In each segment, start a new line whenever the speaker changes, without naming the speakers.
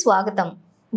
స్వాగతం.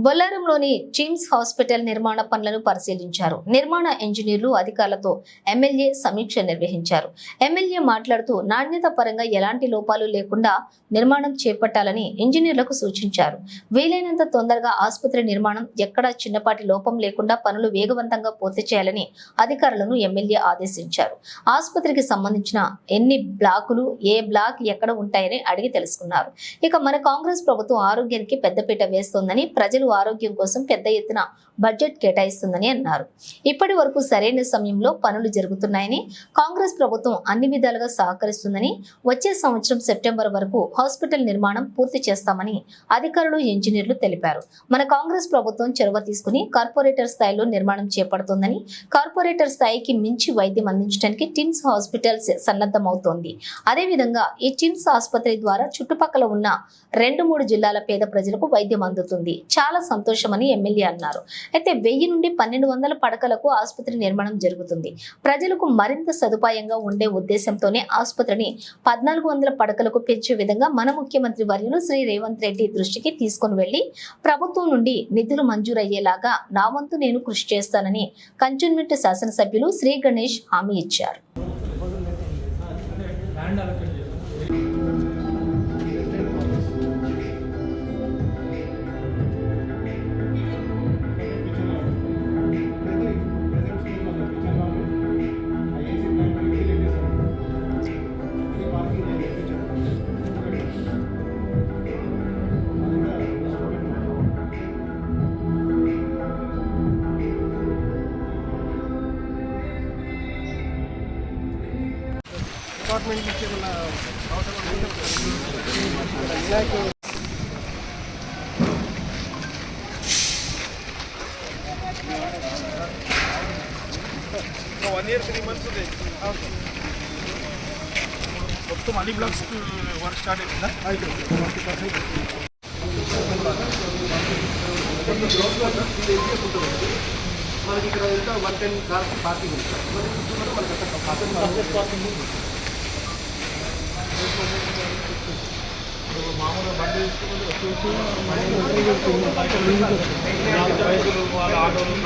బొల్లారంలోని gyms hospital నిర్మాణ పనులను పరిశీలించారు. నిర్మాణ ఇంజనీర్లు అధికారులతో ఎమ్మెల్యే సమీక్ష నిర్వహించారు. ఎమ్మెల్యే మాట్లాడుతూ నాణ్యత పరంగా ఎలాంటి లోపాలు లేకుండా నిర్మాణం చేపట్టాలని ఇంజనీర్లకు సూచించారు. వీలైనంత తొందరగా ఆసుపత్రి నిర్మాణం ఎక్కడా చిన్నపాటి లోపం లేకుండా పనులు వేగవంతంగా పూర్తి చేయాలని అధికారులను ఎమ్మెల్యే ఆదేశించారు. ఆసుపత్రికి సంబంధించిన ఎన్ని బ్లాకులు, ఏ బ్లాక్ ఎక్కడ ఉంటాయని అడిగి తెలుసుకున్నారు. ఇక మన కాంగ్రెస్ ప్రభుత్వం ఆరోగ్యానికి పెద్దపీట వేస్తోందని, ప్రజలు ఆరోగ్యం కోసం పెద్ద ఎత్తున బడ్జెట్ కేటాయిస్తుందని అన్నారు. ఇప్పటి వరకు సరైన సమయంలో పనులు జరుగుతున్నాయని, కాంగ్రెస్ ప్రభుత్వం అన్ని విధాలుగా సహకరిస్తుందని, వచ్చే సంవత్సరం సెప్టెంబర్ వరకు హాస్పిటల్ నిర్మాణం పూర్తి చేస్తామని అధికారులు, ఇంజనీర్లు తెలిపారు. మన కాంగ్రెస్ ప్రభుత్వం చొరవ తీసుకుని కార్పొరేటర్ స్థాయిలో నిర్మాణం చేపడుతోందని, కార్పొరేటర్ స్థాయికి మించి వైద్యం అందించడానికి టిమ్స్ హాస్పిటల్ సన్నద్ధమవుతోంది. అదేవిధంగా ఈ టిమ్స్ ఆసుపత్రి ద్వారా చుట్టుపక్కల ఉన్న 2-3 జిల్లాల పేద ప్రజలకు వైద్యం అందుతుంది. చాలా సంతోషమని ఎమ్మెల్యే అన్నారు. అయితే 1000 నుండి 1200 పడకలకు ఆసుపత్రి నిర్మాణం జరుగుతుంది. ప్రజలకు మరింత సదుపాయంగా ఉండే ఉద్దేశంతోనే ఆసుపత్రిని 1400 పడకలకు పెంచే విధంగా మన ముఖ్యమంత్రి వర్యులు శ్రీ రేవంత్ రెడ్డి దృష్టికి తీసుకుని వెళ్లి ప్రభుత్వం నుండి నిధులు మంజూరయ్యేలాగా నా వంతు నేను కృషి చేస్తానని కంటోన్మెంట్ శాసనసభ్యులు శ్రీ గణేష్ హామీ ఇచ్చారు.
డిపార్ట్మెంట్ ఇచ్చేమన్న అవసరం ఉంది. 1 year 3 months ఉంది. మొత్తం అన్ని బ్లాక్స్ వర్క్ స్టార్ట్ అయిందా? మనకి ఇక్కడ ఇంకా 110 కార్స్ పార్కింగ్ ఉంది. మనకి పార్కింగ్ ఉంది. మామూలుగా బండి ఆటోలు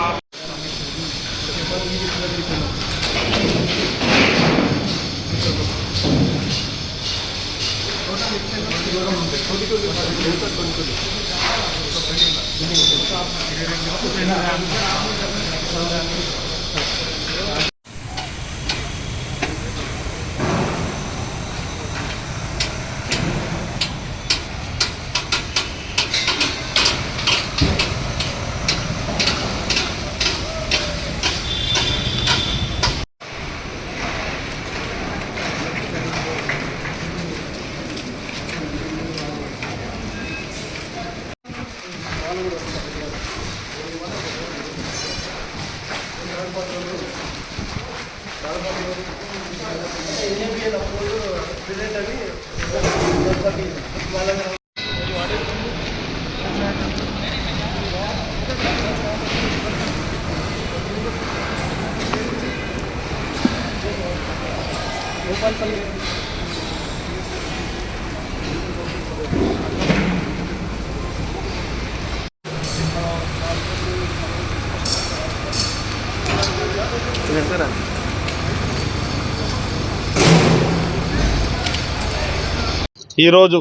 ఈరోజు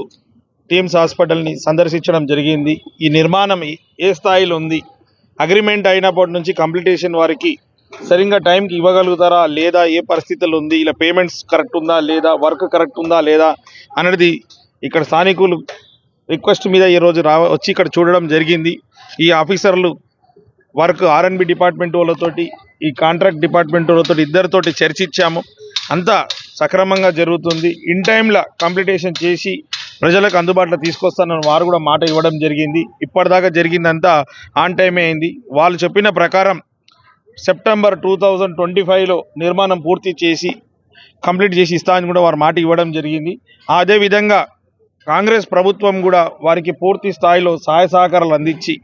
టీమ్స్ హాస్పిటల్ని సందర్శించడం జరిగింది. ఈ నిర్మాణం ఏ స్థాయిలో ఉంది, అగ్రిమెంట్ అయినప్పటి నుంచి కంప్లీటేషన్ వారికి సరిగ్గా టైంకి ఇవ్వగలుగుతారా లేదా, ఏ పరిస్థితులు ఉంది, ఇలా పేమెంట్స్ కరెక్ట్ ఉందా లేదా, వర్క్ కరెక్ట్ ఉందా లేదా అనేది ఇక్కడ స్థానికులు రిక్వెస్ట్ మీద ఈరోజు వచ్చి ఇక్కడ చూడడం జరిగింది. ఈ ఆఫీసర్లు వర్క్ R&B డిపార్ట్మెంట్ వాళ్ళతోటి, ఈ కాంట్రాక్ట్ డిపార్ట్మెంట్ వాళ్ళతో ఇద్దరితోటి చర్చించాము. అంతా సక్రమంగా జరుగుతుంది. ఇన్ టైంలో కంప్లీటేషన్ చేసి ప్రజలకు అందుబాటులో తీసుకొస్తానని వారు కూడా మాట ఇవ్వడం జరిగింది. ఇప్పటిదాకా జరిగిందంతా ఆన్ టైమే అయింది. వాళ్ళు చెప్పిన ప్రకారం సెప్టెంబర్ 2025లో నిర్మాణం పూర్తి చేసి కంప్లీట్ చేసి ఇస్తామని కూడా వారు మాట ఇవ్వడం జరిగింది. అదేవిధంగా కాంగ్రెస్ ప్రభుత్వం కూడా వారికి పూర్తి స్థాయిలో సహాయ సహకారాలు అందించి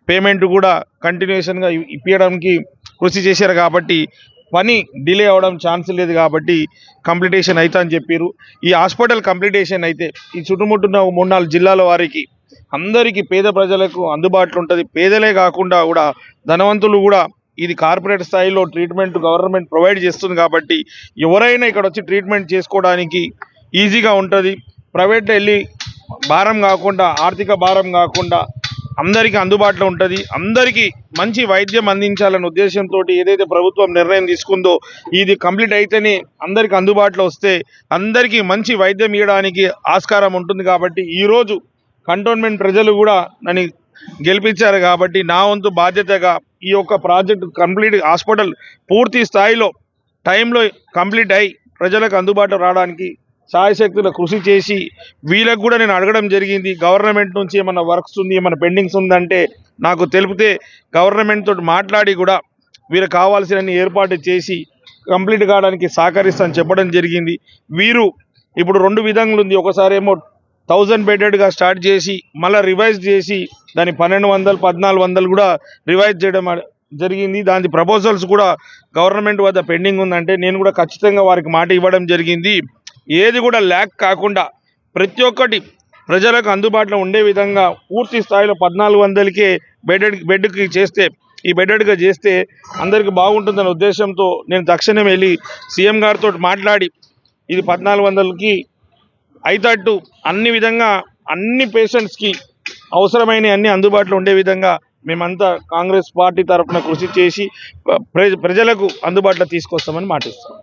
పేమెంట్ కూడా కంటిన్యూషన్గా ఇప్పించడానికి కృషి చేశారు. కాబట్టి పని డిలే అవ్వడం ఛాన్స్ లేదు కాబట్టి కంప్లీటేషన్ అవుతా అని చెప్పారు. ఈ హాస్పిటల్ కంప్లీటేషన్ అయితే ఈ చుట్టుముట్టున్న 3-4 జిల్లాల వారికి అందరికీ పేద ప్రజలకు అందుబాటులో ఉంటుంది. పేదలే కాకుండా కూడా ధనవంతులు కూడా ఇది కార్పొరేట్ స్థాయిలో ట్రీట్మెంట్ గవర్నమెంట్ ప్రొవైడ్ చేస్తుంది కాబట్టి ఎవరైనా ఇక్కడ వచ్చి ట్రీట్మెంట్ చేసుకోవడానికి ఈజీగా ఉంటుంది. ప్రైవేట్లో వెళ్ళి భారం కాకుండా, ఆర్థిక భారం కాకుండా అందరికీ అందుబాటులో ఉంటుంది. అందరికీ మంచి వైద్యం అందించాలనే ఉద్దేశంతో ఏదైతే ప్రభుత్వం నిర్ణయం తీసుకుందో ఇది కంప్లీట్ అయితేనే అందరికీ అందుబాటులో వస్తే అందరికీ మంచి వైద్యం ఇవ్వడానికి ఆస్కారం ఉంటుంది. కాబట్టి ఈరోజు కంటోన్మెంట్ ప్రజలు కూడా నన్ను గెలిపించారు కాబట్టి నా వంతు బాధ్యతగా ఈ యొక్క ప్రాజెక్టు కంప్లీట్ హాస్పిటల్ పూర్తి స్థాయిలో టైంలో కంప్లీట్ అయి ప్రజలకు అందుబాటులో రావడానికి శాయశక్తుల కృషి చేసి వీళ్ళకు కూడా నేను అడగడం జరిగింది. గవర్నమెంట్ నుంచి ఏమైనా వర్క్స్ ఉంది, ఏమైనా పెండింగ్స్ ఉందంటే నాకు తెలిపితే గవర్నమెంట్ తోటి మాట్లాడి కూడా వీరికి కావాల్సిన ఏర్పాటు చేసి కంప్లీట్ కావడానికి సహకరిస్తానని చెప్పడం జరిగింది. వీరు ఇప్పుడు 2 విధంగా ఉంది. ఒకసారి ఏమో 1000 బెడెడ్గా స్టార్ట్ చేసి మళ్ళీ రివైజ్ చేసి దాన్ని 1200, 1400 కూడా రివైజ్ చేయడం జరిగింది. దాని ప్రపోజల్స్ కూడా గవర్నమెంట్ వద్ద పెండింగ్ ఉందంటే నేను కూడా ఖచ్చితంగా వారికి మాట ఇవ్వడం జరిగింది. ఏది కూడా ల్యాక్ కాకుండా ప్రతి ఒక్కటి ప్రజలకు అందుబాటులో ఉండే విధంగా పూర్తి స్థాయిలో 1400కే బెడ్కి చేస్తే ఈ బెడెడ్గా చేస్తే అందరికీ బాగుంటుందనే ఉద్దేశంతో నేను తక్షణం వెళ్ళి సీఎం గారితో మాట్లాడి ఇది 1400కి అయితట్టు అన్ని విధంగా అన్ని పేషెంట్స్కి అవసరమైన అన్ని అందుబాటులో ఉండే విధంగా మేమంతా కాంగ్రెస్ పార్టీ తరఫున కృషి చేసి ప్రజలకు అందుబాటులో తీసుకొస్తామని మాటిస్తాం.